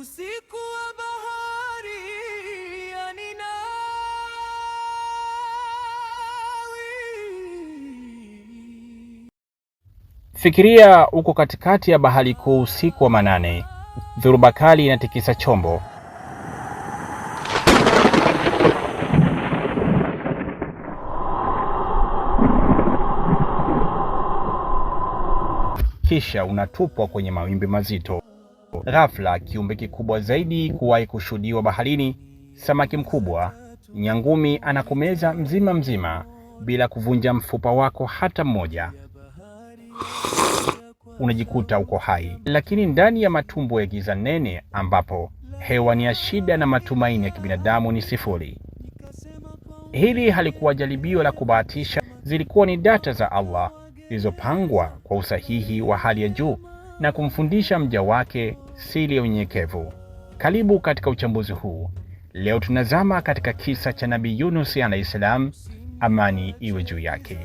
usiku wa bahari ya Ninawi. Fikiria uko katikati ya bahari kuu usiku wa manane. Dhoruba kali inatikisa chombo. Kisha unatupwa kwenye mawimbi mazito. Ghafla, kiumbe kikubwa zaidi kuwahi kushuhudiwa baharini, samaki mkubwa, nyangumi, anakumeza mzima mzima bila kuvunja mfupa wako hata mmoja. Unajikuta uko hai, lakini ndani ya matumbo ya giza nene ambapo hewa ni ya shida na matumaini ya kibinadamu ni sifuri. Hili halikuwa jaribio la kubahatisha, zilikuwa ni data za Allah zilizopangwa kwa usahihi wa hali ya juu na kumfundisha mja wake siri ya unyenyekevu. Karibu katika uchambuzi huu. Leo tunazama katika kisa cha Nabii Yunus alayhi salam, amani iwe juu yake.